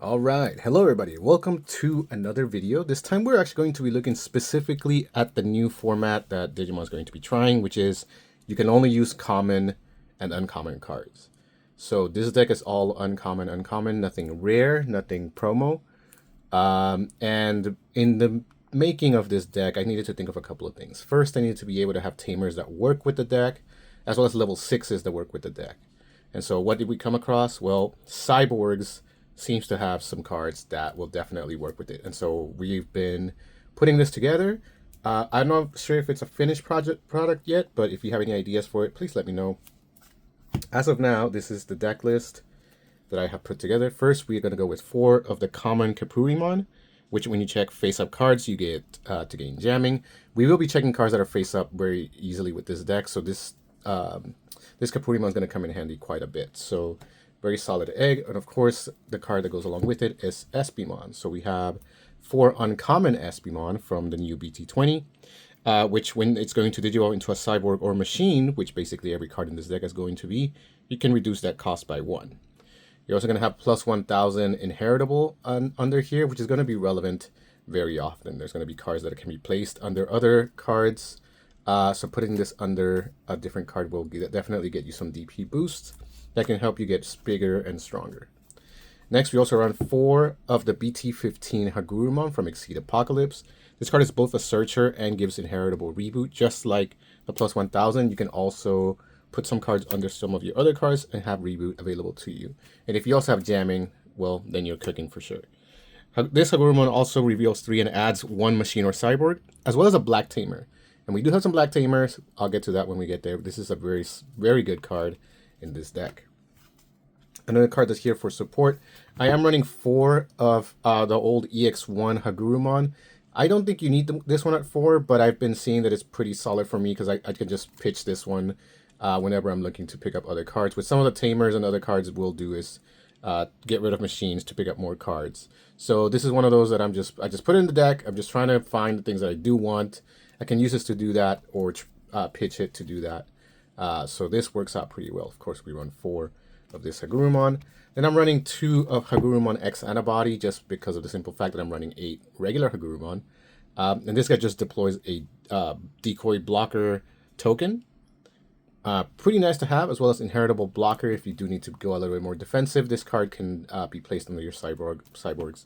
All right, hello everybody. Welcome to another video. This time we're actually going to be looking specifically at the new format that Digimon is going to be trying, which is you can only use common and uncommon cards. So this deck is all uncommon, nothing rare, nothing promo. And in the making of this deck, I needed to think of a couple of things. First, I needed to be able to have tamers that work with the deck, as well as level 6s that work with the deck. And so what did we come across? Well, Cyborgs seems to have some cards that will definitely work with it. And so we've been putting this together. I'm not sure if it's a finished product yet, but if you have any ideas for it, please let me know. As of now, this is the deck list that I have put together. First, we're going to go with 4 of the common Kapurimon, which when you check face-up cards, you get to gain jamming. We will be checking cards that are face-up very easily with this deck, so this Kapurimon is going to come in handy quite a bit. So very solid egg, and of course, the card that goes along with it is Espimon. So we have 4 uncommon Espimon from the new BT20, which when it's going to digivolve into a cyborg or machine, which basically every card in this deck is going to be, you can reduce that cost by 1. You're also going to have plus 1,000 inheritable under here, which is going to be relevant very often. There's going to be cards that can be placed under other cards. So putting this under a different card will definitely get you some DP boosts that can help you get bigger and stronger. Next, we also run 4 of the BT15 Hagurumon from Exceed Apocalypse. This card is both a searcher and gives inheritable reboot. Just like the plus 1,000, you can also put some cards under some of your other cards and have reboot available to you. And if you also have jamming, well, then you're cooking for sure. This Hagurumon also reveals 3 and adds 1 machine or cyborg, as well as a black tamer. And we do have some black tamers. I'll get to that when we get there. This is a very, very good card in this deck. Another card that's here for support. I am running 4 of the old EX1 Hagurumon. I don't think you need this one at 4, but I've been seeing that it's pretty solid for me because I can just pitch this one whenever I'm looking to pick up other cards. With some of the tamers and other cards we'll do is get rid of machines to pick up more cards. So this is one of those that I just put in the deck. I'm just trying to find the things that I do want. I can use this to do that or pitch it to do that. So this works out pretty well. Of course, we run 4 of this Hagurumon. Then I'm running 2 of Hagurumon X Antibody just because of the simple fact that I'm running 8 regular Hagurumon. And this guy just deploys a decoy blocker token. Pretty nice to have, as well as inheritable blocker if you do need to go a little bit more defensive. This card can be placed under your cyborgs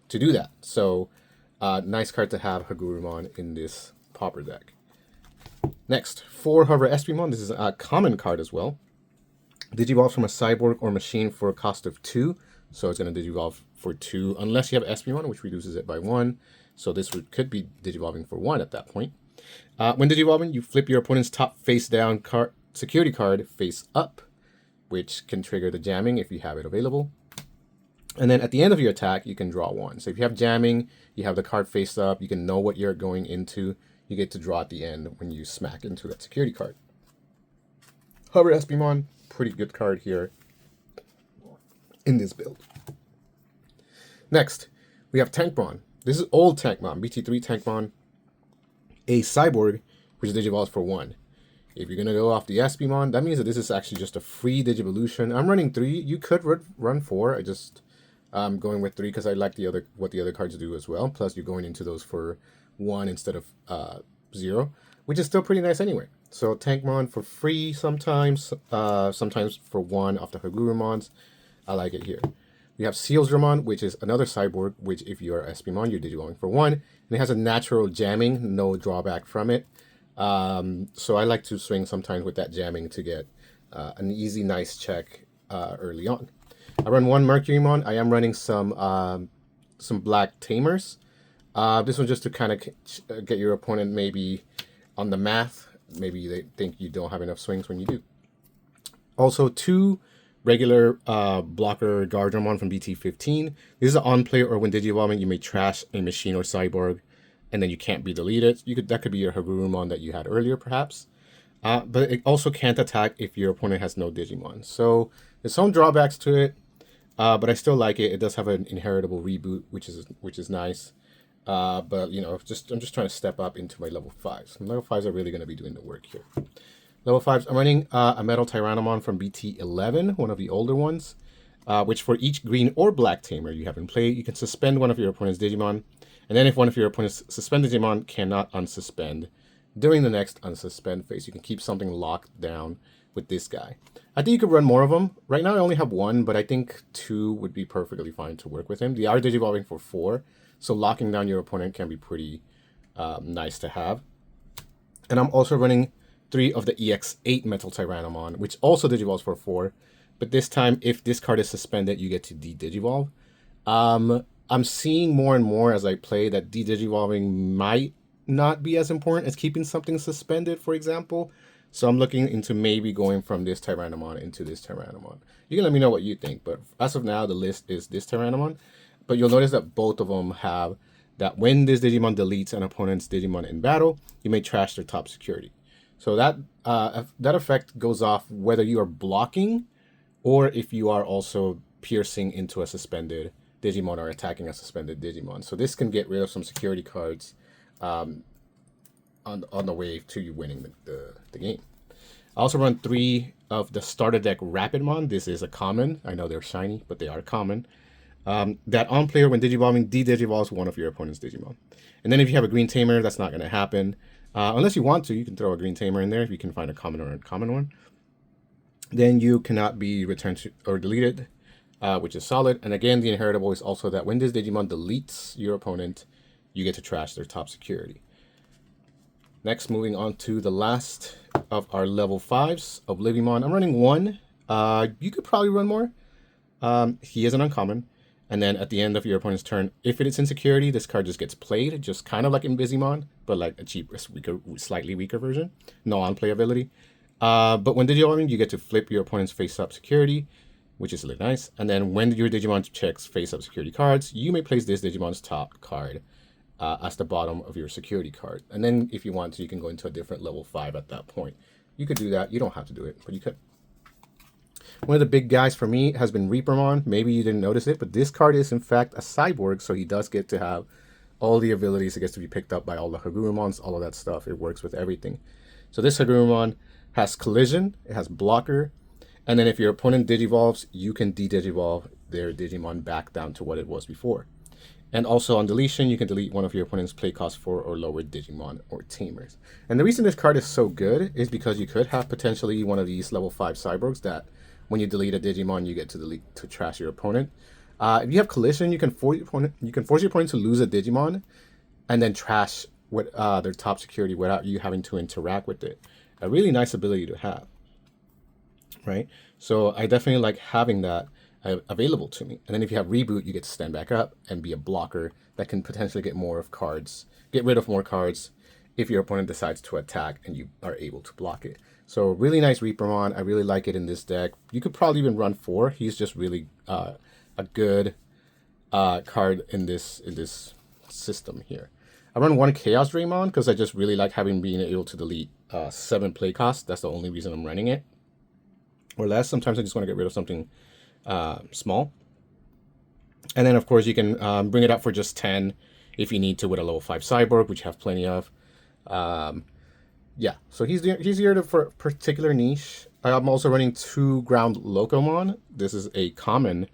to do that. So nice card to have Hagurumon in this popper deck. Next, 4 Hover Espimon. This is a common card as well. Digivolves from a cyborg or machine for a cost of 2. So it's going to digivolve for 2 unless you have Espimon, which reduces it by 1. So this could be digivolving for 1 at that point. When digivolving, you flip your opponent's top face down security card face up, which can trigger the jamming if you have it available. And then at the end of your attack, you can draw 1. So if you have jamming, you have the card face up, you can know what you're going into. You get to draw at the end when you smack into that security card. Hover Espimon, pretty good card here in this build. Next, we have Tankmon. This is old Tankmon, BT3 Tankmon, a cyborg, which digivolves for 1. If you're going to go off the Espimon, that means that this is actually just a free Digivolution. I'm running 3. You could run 4. I'm going with 3 because I like what the other cards do as well. Plus, you're going into those for 1 instead of 0, which is still pretty nice anyway. So Tankmon for free sometimes, sometimes for 1 off the Hagurumons. I like it here. We have Sealsdramon, which is another cyborg, which if you are Espimon, you're digivolving for 1. And it has a natural jamming, no drawback from it. So I like to swing sometimes with that jamming to get an easy, nice check early on. I run 1 Mercurymon. I am running some black tamers. This one just to kind of get your opponent maybe on the math. Maybe they think you don't have enough swings when you do. Also, 2 regular blocker Guardramon from BT15. This is an on-play or when digivolving, you may trash a machine or cyborg, and then you can't be deleted. That could be your Hagurumon that you had earlier, perhaps. But it also can't attack if your opponent has no Digimon. So there's some drawbacks to it, but I still like it. It does have an inheritable reboot, which is nice. But you know, I'm just trying to step up into my level 5s. And level 5s are really going to be doing the work here. Level 5s, I'm running a Metal Tyrannomon from BT11, one of the older ones. which for each green or black tamer you have in play, you can suspend one of your opponent's Digimon. And then if one of your opponent's suspended Digimon cannot unsuspend during the next unsuspend phase, you can keep something locked down with this guy. I think you could run more of them. Right now I only have one, but I think two would be perfectly fine to work with him. They are Digivolving for 4, so locking down your opponent can be pretty nice to have. And I'm also running 3 of the EX8 Metal Tyrannomon, which also Digivolves for 4. But this time, if this card is suspended, you get to de-Digivolve. I'm seeing more and more as I play that de-Digivolving might not be as important as keeping something suspended, for example. So I'm looking into maybe going from this Tyrannomon into this Tyrannomon. You can let me know what you think, but as of now, the list is this Tyrannomon. But you'll notice that both of them have that when this Digimon deletes an opponent's Digimon in battle, you may trash their top security. So that effect goes off whether you are blocking or if you are also piercing into a suspended Digimon or attacking a suspended Digimon. So this can get rid of some security cards on the way to you winning the game. I also run 3 of the starter deck Rapidmon. This is a common. I know they're shiny, but they are common. That on player, when Digivolving, de-Digivolves one of your opponent's Digimon. And then if you have a green tamer, that's not going to happen. Unless you want to, you can throw a green tamer in there if you can find a common or uncommon one. Then you cannot be returned to or deleted, which is solid. And again, the inheritable is also that when this Digimon deletes your opponent, you get to trash their top security. Next, moving on to the last of our level 5s of Oblivimon. I'm running 1. You could probably run more. He is an uncommon. And then at the end of your opponent's turn, if it is in security, this card just gets played, just kind of like in Busymon, but like a cheaper, weaker, slightly weaker version. No on-play ability. But when Digivolving, you get to flip your opponent's face-up security, which is really nice. And then when your Digimon checks face-up security cards, you may place this Digimon's top card as the bottom of your security card. And then if you want to, you can go into a different level 5 at that point. You could do that. You don't have to do it, but you could. One of the big guys for me has been Reapermon. Maybe you didn't notice it, but this card is in fact a Cyborg, so he does get to have all the abilities. It gets to be picked up by all the Hagurumons, all of that stuff. It works with everything. So this Hagurumon has Collision, it has Blocker, and then if your opponent Digivolves, you can de-Digivolve their Digimon back down to what it was before. And also on deletion, you can delete one of your opponent's play cost 4 or lower Digimon or Tamers. And the reason this card is so good is because you could have potentially one of these level 5 Cyborgs that when you delete a Digimon, you get to trash your opponent. If you have Collision, you can force your opponent to lose a Digimon and then trash their top security without you having to interact with it. A really nice ability to have, right? So I definitely like having that available to me. And then if you have Reboot, you get to stand back up and be a blocker that can potentially get rid of more cards if your opponent decides to attack and you are able to block it. So really nice Reapermon. I really like it in this deck. You could probably even run 4. He's just really a good card in this system here. I run 1 Chaos Draymon because I just really like being able to delete 7 play costs. That's the only reason I'm running it. Or less. Sometimes I just want to get rid of something small. And then of course you can bring it up for just 10 if you need to with a level 5 Cyborg, which you have plenty of. Yeah, so he's here for a particular niche. I'm also running 2 Ground Locomon. This is a common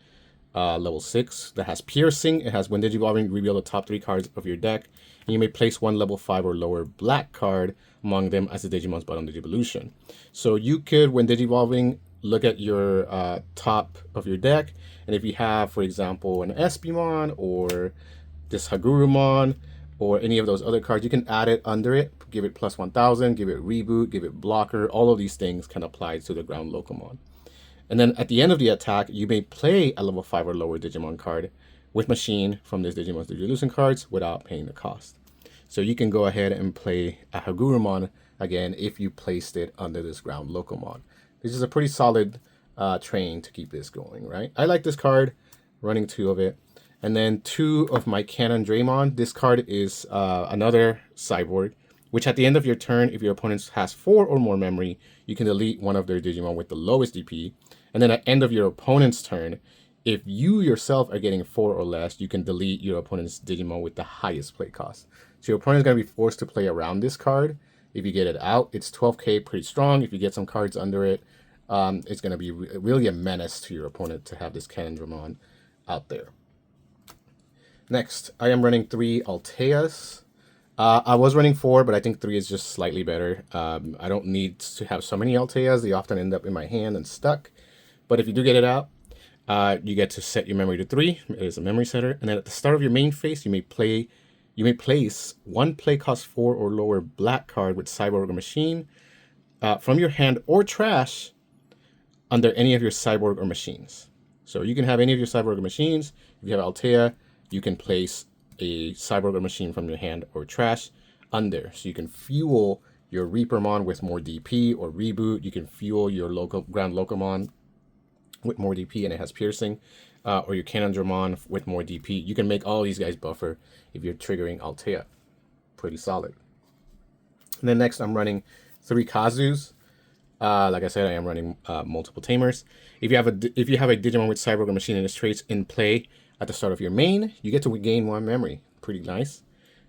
level 6 that has Piercing. It has when Digivolving, reveal the top 3 cards of your deck. And you may place 1 level 5 or lower black card among them as the Digimon's bottom Digivolution. So you could, when Digivolving, look at your top of your deck. And if you have, for example, an Espimon or this Hagurumon, or any of those other cards, you can add it under it, give it plus 1000, give it Reboot, give it Blocker. All of these things can apply to the Ground Locomon. And then at the end of the attack, you may play a level 5 or lower Digimon card with Machine from this Digimon's Digivolution cards without paying the cost. So you can go ahead and play a Hagurumon again if you placed it under this Ground Locomon. This is a pretty solid train to keep this going, right? I like this card, running 2 of it. And then 2 of my Cannon Draymon. This card is another Cyborg, which at the end of your turn, if your opponent has 4 or more memory, you can delete one of their Digimon with the lowest DP. And then at the end of your opponent's turn, if you yourself are getting 4 or less, you can delete your opponent's Digimon with the highest play cost. So your opponent is going to be forced to play around this card. If you get it out, it's 12k, pretty strong. If you get some cards under it, it's going to be really a menace to your opponent to have this Canondramon out there. Next, I am running 3 Alteas. I was running 4, but I think 3 is just slightly better. I don't need to have so many Alteas. They often end up in my hand and stuck. But if you do get it out, you get to set your memory to 3. It is a memory setter. And then at the start of your main phase, you may place 1 play cost 4 or lower black card with Cyborg or Machine from your hand or trash under any of your Cyborg or Machines. So you can have any of your Cyborg or Machines. If you have Altea, you can place a Cyborg or Machine from your hand or trash under. So you can fuel your Reapermon with more DP or Reboot. You can fuel your Ground Locomon with more DP and it has Piercing. Or your Canondramon with more DP. You can make all these guys buffer if you're triggering Altea. Pretty solid. And then next I'm running 3 Kazus. Like I said, I am running multiple tamers. If you have a Digimon with Cyborg or Machine and its traits in play at the start of your main, you get to gain 1 memory. Pretty nice.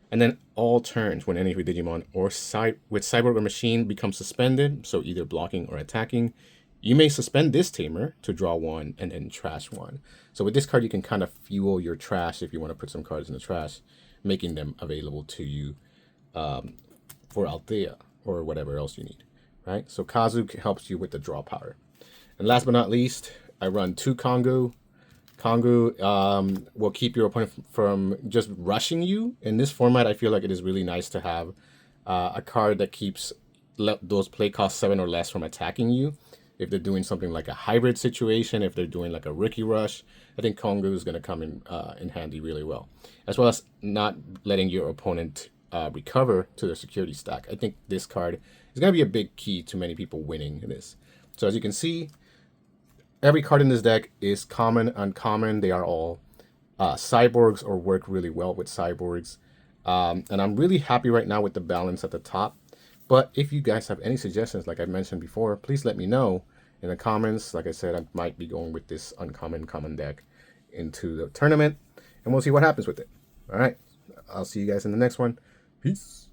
And then all turns when any of your Digimon with Cyborg or Machine becomes suspended, so either blocking or attacking, you may suspend this tamer to draw 1 and then trash 1. So with this card, you can kind of fuel your trash if you want to put some cards in the trash, making them available to you for Althea or whatever else you need, right? So Kazu helps you with the draw power. And last but not least, I run 2 Kongu. Kongu will keep your opponent from just rushing you. In this format, I feel like it is really nice to have a card that keeps those play cost 7 or less from attacking you. If they're doing something like a hybrid situation, if they're doing like a rookie rush, I think Kongu is going to come in handy really well. As well as not letting your opponent recover to their security stack. I think this card is going to be a big key to many people winning this. So as you can see, every card in this deck is common, uncommon. They are all cyborgs or work really well with cyborgs. And I'm really happy right now with the balance at the top. But if you guys have any suggestions, like I mentioned before, please let me know in the comments. Like I said, I might be going with this uncommon common deck into the tournament, and we'll see what happens with it. All right, I'll see you guys in the next one. Peace.